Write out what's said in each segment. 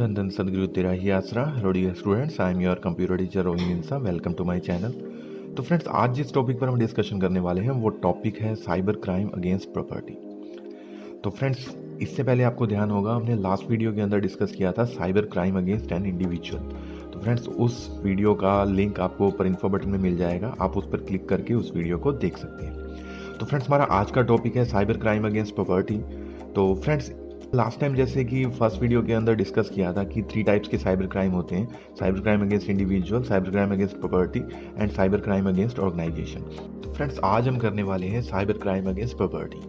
धन धन सदगुरु तेरा ही आसरा। Hello dear students, I am your computer teacher Rohit Insa. Welcome to my channel. तो फ्रेंड्स, आज जिस टॉपिक पर हम डिस्कशन करने वाले हैं वो टॉपिक है साइबर क्राइम अगेंस्ट प्रॉपर्टी। तो फ्रेंड्स, इससे पहले आपको ध्यान होगा हमने लास्ट वीडियो के अंदर डिस्कस किया था cyber crime against an individual. तो फ्रेंड्स, उस वीडियो का लिंक आपको ऊपर इन्फो बटन में मिल जाएगा, आप उस पर क्लिक करके उस वीडियो को देख सकते हैं। तो फ्रेंड्स, हमारा आज का टॉपिक है साइबर क्राइम अगेंस्ट प्रॉपर्टी। तो फ्रेंड्स, लास्ट टाइम जैसे कि फर्स्ट वीडियो के अंदर डिस्कस किया था कि 3 टाइप्स के साइबर क्राइम होते हैं: cyber crime against individual, cyber crime against property and cyber crime against organization. तो फ्रेंड्स, आज हम करने वाले हैं साइबर क्राइम अगेंस्ट प्रॉपर्टी।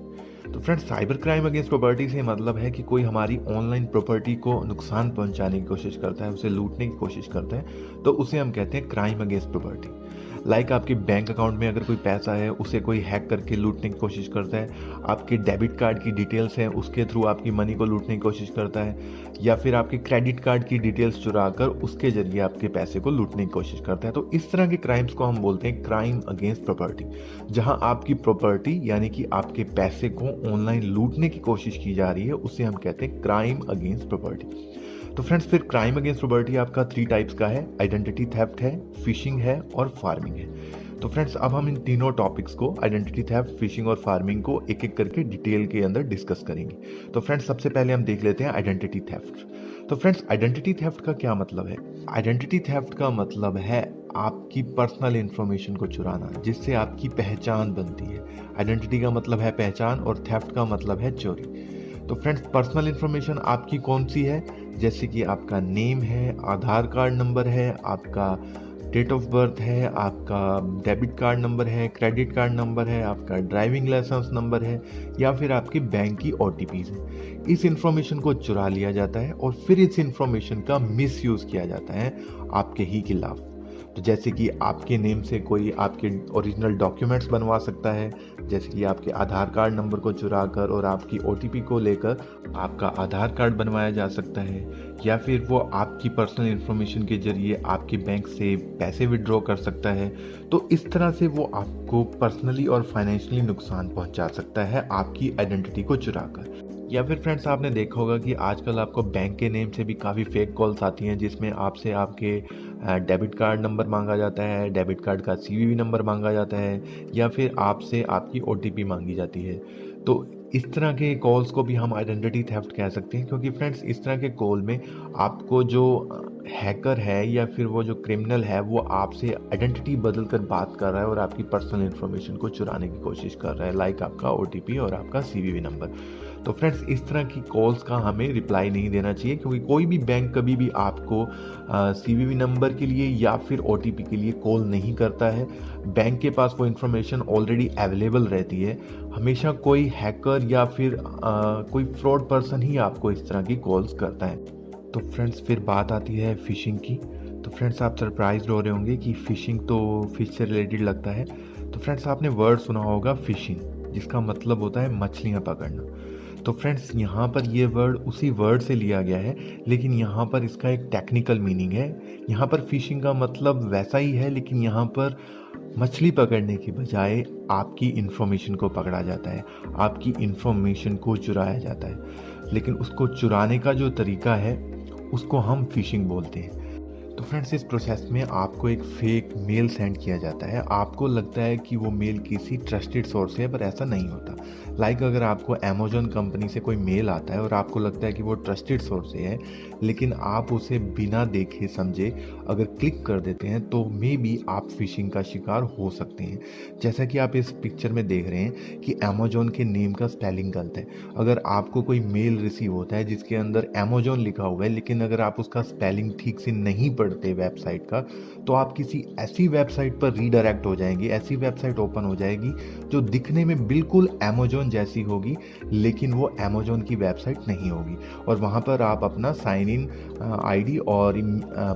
तो friends, cyber crime against property से मतलब है कि कोई हमारी ऑनलाइन प्रॉपर्टी को नुकसान पहुंचाने की कोशिश करता है, उसे लूटने की कोशिश करता है, तो उसे हम कहते हैं क्राइम अगेंस्ट प्रॉपर्टी। लाइक आपके बैंक अकाउंट में अगर कोई पैसा है उसे कोई हैक करके लूटने की कोशिश करता है, आपके डेबिट कार्ड की डिटेल्स हैं उसके थ्रू आपकी मनी को लूटने की कोशिश करता है, या फिर आपके क्रेडिट कार्ड की डिटेल्स चुरा कर उसके जरिए आपके पैसे को लूटने की कोशिश करता है। तो इस तरह के क्राइम्स को हम बोलते हैं क्राइम अगेंस्ट प्रॉपर्टी, जहां आपकी प्रॉपर्टी यानी कि आपके पैसे को ऑनलाइन लूटने की कोशिश की जा रही है, उसे हम कहते हैं क्राइम अगेंस्ट प्रॉपर्टी। तो फ्रेंड्स, फिर क्राइम अगेंस्ट प्रॉपर्टी आपका 3 टाइप्स का है: आइडेंटिटी थेफ्ट है, फिशिंग है और फार्मिंग है। तो फ्रेंड्स, अब हम इन तीनों टॉपिक्स को, आइडेंटिटी थेफ्ट, फिशिंग और फार्मिंग को एक एक करके डिटेल के अंदर डिस्कस करेंगे। तो फ्रेंड्स, सबसे पहले हम देख लेते हैं आइडेंटिटी थेफ्ट। तो फ्रेंड्स, आइडेंटिटी थेफ्ट का क्या मतलब है? आइडेंटिटी थेफ्ट का मतलब है आपकी पर्सनल इंफॉर्मेशन को चुराना, जिससे आपकी पहचान बनती है। आइडेंटिटी का मतलब है पहचान और थेफ्ट का मतलब है चोरी। तो फ्रेंड्स, पर्सनल इंफॉर्मेशन आपकी कौन सी है? जैसे कि आपका नेम है, आधार कार्ड नंबर है, आपका डेट ऑफ बर्थ है, आपका डेबिट कार्ड नंबर है, क्रेडिट कार्ड नंबर है, आपका ड्राइविंग लाइसेंस नंबर है, या फिर आपके बैंक की OTPs है। इस इंफॉर्मेशन को चुरा लिया जाता है और फिर इस इंफॉर्मेशन का मिसयूज किया जाता है आपके ही खिलाफ। तो जैसे कि आपके नेम से कोई आपके ओरिजिनल डॉक्यूमेंट्स बनवा सकता है, जैसे कि आपके आधार कार्ड नंबर को चुरा कर और आपकी OTP को लेकर आपका आधार कार्ड बनवाया जा सकता है, या फिर वो आपकी पर्सनल इंफॉर्मेशन के जरिए आपके बैंक से पैसे विड्रॉ कर सकता है। तो इस तरह से वो आपको पर्सनली और फाइनेंशियली नुकसान पहुंचा सकता है आपकी आइडेंटिटी को चुरा कर। या फिर फ्रेंड्स, आपने देखा होगा कि आजकल आपको बैंक के नेम से भी काफ़ी फेक कॉल्स आती हैं, जिसमें आपसे आपके डेबिट कार्ड नंबर मांगा जाता है, डेबिट कार्ड का CVV नंबर मांगा जाता है, या फिर आपसे आपकी OTP मांगी जाती है। तो इस तरह के कॉल्स को भी हम आइडेंटिटी थेफ्ट कह सकते हैं, क्योंकि फ्रेंड्स, इस तरह के कॉल में आपको जो हैकर है या फिर वो जो क्रिमिनल है वो आपसे आइडेंटिटी बदल कर बात कर रहा है और आपकी पर्सनल इन्फॉर्मेशन को चुराने की कोशिश कर रहा है, लाइक आपका OTP और आपका CVV नंबर। तो फ्रेंड्स, इस तरह की कॉल्स का हमें रिप्लाई नहीं देना चाहिए, क्योंकि कोई भी बैंक कभी भी आपको CVV नंबर के लिए या फिर OTP के लिए कॉल नहीं करता है। बैंक के पास वो इन्फॉर्मेशन ऑलरेडी अवेलेबल रहती है। हमेशा कोई हैकर या फिर कोई फ्रॉड पर्सन ही आपको इस तरह की कॉल्स करता है। तो फ्रेंड्स, फिर बात आती है फिशिंग की। तो फ्रेंड्स, आप सरप्राइज हो रहे होंगे कि फिशिंग तो फिश से रिलेटेड लगता है। तो फ्रेंड्स, आपने वर्ड सुना होगा फिशिंग, जिसका मतलब होता है मछलियाँ पकड़ना। तो फ्रेंड्स, यहाँ पर ये वर्ड उसी वर्ड से लिया गया है, लेकिन यहाँ पर इसका एक टेक्निकल मीनिंग है। यहाँ पर फिशिंग का मतलब वैसा ही है, लेकिन यहाँ पर मछली पकड़ने के बजाय आपकी इन्फॉर्मेशन को पकड़ा जाता है, आपकी इन्फॉर्मेशन को चुराया जाता है। लेकिन उसको चुराने का जो तरीका है उसको हम फिशिंग बोलते हैं। तो फ्रेंड्स, इस प्रोसेस में आपको एक फेक मेल सेंड किया जाता है। आपको लगता है कि वो मेल किसी ट्रस्टेड सोर्स से है, पर ऐसा नहीं होता। लाइक अगर आपको अमेजोन कंपनी से कोई मेल आता है और आपको लगता है कि वो ट्रस्टेड सोर्स से है, लेकिन आप उसे बिना देखे समझे अगर क्लिक कर देते हैं, तो मे बी आप फिशिंग का शिकार हो सकते हैं। जैसा कि आप इस पिक्चर में देख रहे हैं कि अमेजोन के नेम का स्पेलिंग गलत है। अगर आपको कोई मेल रिसीव होता है जिसके अंदर अमेजोन लिखा हुआ है, लेकिन अगर आप उसका स्पेलिंग ठीक से नहीं पढ़ते वेबसाइट का, तो आप किसी ऐसी वेबसाइट पर रीडायरेक्ट हो जाएंगे, ऐसी वेबसाइट ओपन हो जाएगी जो दिखने में बिल्कुल अमेजोन जैसी होगी, लेकिन वो अमेजोन की वेबसाइट नहीं होगी। और वहाँ पर आप अपना साइन इन ID और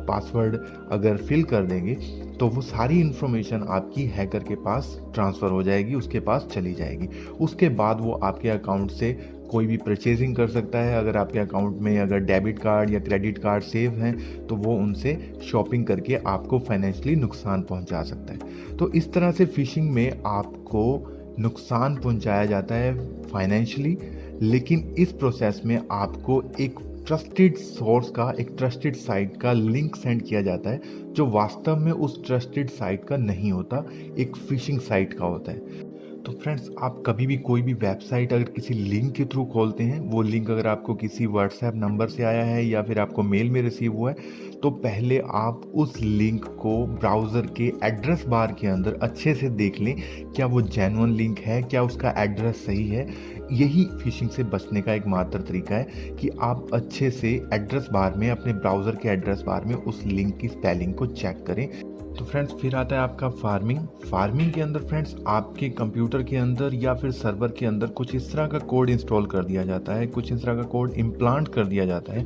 पासवर्ड अगर फिल कर देंगे, तो वो सारी इन्फॉर्मेशन आपकी हैकर के पास ट्रांसफ़र हो जाएगी, उसके पास चली जाएगी। उसके बाद वो आपके अकाउंट से कोई भी परचेजिंग कर सकता है। अगर आपके अकाउंट में अगर डेबिट कार्ड या क्रेडिट कार्ड सेव हैं, तो वो उनसे शॉपिंग करके आपको फाइनेंशियली नुकसान पहुंचा सकता है। तो इस तरह से फिशिंग में आपको नुकसान पहुंचाया जाता है फाइनेंशियली, लेकिन इस प्रोसेस में आपको एक ट्रस्टेड सोर्स का, एक ट्रस्टेड साइट का लिंक सेंड किया जाता है जो वास्तव में उस ट्रस्टेड साइट का नहीं होता, एक फिशिंग साइट का होता है। तो फ्रेंड्स, आप कभी भी कोई भी वेबसाइट अगर किसी लिंक के थ्रू खोलते हैं, वो लिंक अगर आपको किसी व्हाट्सएप नंबर से आया है या फिर आपको मेल में रिसीव हुआ है, तो पहले आप उस लिंक को ब्राउज़र के एड्रेस बार के अंदर अच्छे से देख लें, क्या वो जेन्युइन लिंक है, क्या उसका एड्रेस सही है। यही फिशिंग से बचने का एक मात्र तरीका है कि आप अच्छे से एड्रेस बार में, अपने ब्राउज़र के एड्रेस बार में उस लिंक की स्पेलिंग को चेक करें। तो फ्रेंड्स, फिर आता है आपका फार्मिंग के अंदर फ्रेंड्स, आपके कंप्यूटर के अंदर या फिर सर्वर के अंदर कुछ इस तरह का कोड इंस्टॉल कर दिया जाता है, कुछ इस तरह का कोड इम्प्लांट कर दिया जाता है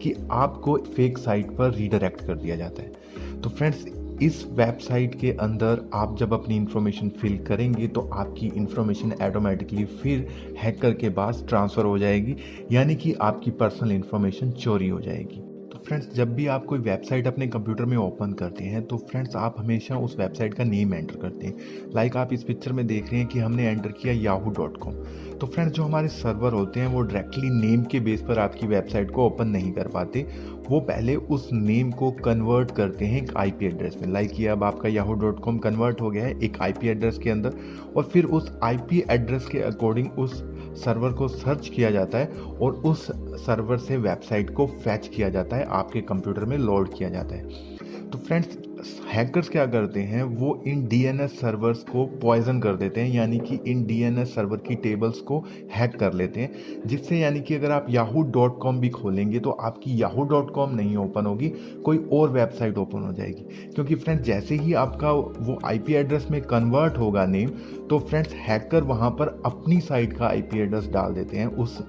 कि आपको फेक साइट पर रीडायरेक्ट कर दिया जाता है। तो फ्रेंड्स, इस वेबसाइट के अंदर आप जब अपनी इंफॉर्मेशन फिल करेंगे तो आपकी इंफॉर्मेशन ऑटोमेटिकली फिर हैकर के पास ट्रांसफ़र हो जाएगी, यानी कि आपकी पर्सनल इंफॉर्मेशन चोरी हो जाएगी। फ्रेंड्स, जब भी आप कोई वेबसाइट अपने कंप्यूटर में ओपन करते हैं तो फ्रेंड्स, आप हमेशा उस वेबसाइट का नेम एंटर करते हैं। लाइक आप इस पिक्चर में देख रहे हैं कि हमने एंटर किया yahoo.com। तो फ्रेंड्स, जो हमारे सर्वर होते हैं वो डायरेक्टली नेम के बेस पर आपकी वेबसाइट को ओपन नहीं कर पाते, वो पहले उस नेम को कन्वर्ट करते हैं एक आईपी एड्रेस में। लाइक ये अब आपका yahoo.com कन्वर्ट हो गया है एक आईपी एड्रेस के अंदर, और फिर उस आईपी एड्रेस के अकॉर्डिंग उस सर्वर को सर्च किया जाता है और उस सर्वर से वेबसाइट को फैच किया जाता है, आपके कंप्यूटर में लोड किया जाता है। तो फ्रेंड्स, हैकर्स क्या करते हैं, वो इन डीएनएस सर्वर्स को पॉइजन कर देते हैं, यानी कि इन डीएनएस सर्वर की टेबल्स को हैक कर लेते हैं, जिससे यानी कि अगर आप yahoo.com भी खोलेंगे तो आपकी yahoo.com नहीं ओपन होगी, कोई और वेबसाइट ओपन हो जाएगी। क्योंकि फ्रेंड्स, जैसे ही आपका वो आईपी एड्रेस में कन्वर्ट होगा नेम, तो फ्रेंड्स हैकर वहाँ पर अपनी साइट का आईपी एड्रेस डाल देते हैं उस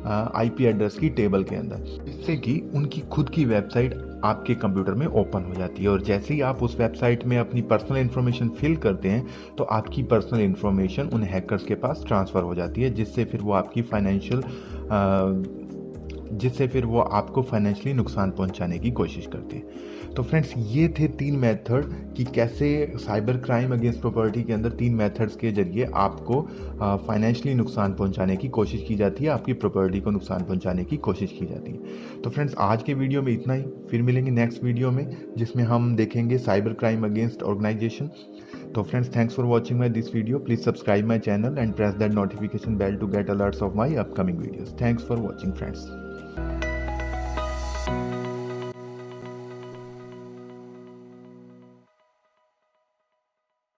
आईपी एड्रेस की टेबल के अंदर, जिससे कि उनकी खुद की वेबसाइट आपके कंप्यूटर में ओपन हो जाती है। और जैसे ही आप उस वेबसाइट में अपनी पर्सनल इन्फॉर्मेशन फिल करते हैं तो आपकी पर्सनल इन्फॉर्मेशन उन हैकर्स के पास ट्रांसफ़र हो जाती है, जिससे फिर वो आपको फाइनेंशियली नुकसान पहुंचाने की कोशिश करते हैं। तो फ्रेंड्स, ये थे 3 मेथड कि कैसे साइबर क्राइम अगेंस्ट प्रॉपर्टी के अंदर 3 मेथड्स के जरिए आपको फाइनेंशियली नुकसान पहुंचाने की कोशिश की जाती है, आपकी प्रॉपर्टी को नुकसान पहुंचाने की कोशिश की जाती है। तो फ्रेंड्स, आज के वीडियो में इतना ही, फिर मिलेंगे नेक्स्ट वीडियो में जिसमें हम देखेंगे साइबर क्राइम अगेंस्ट ऑर्गेनाइजेशन। तो friends, thanks for watching my this video. Please subscribe my channel and press that notification bell to get alerts of my upcoming videos. Thanks for watching, friends.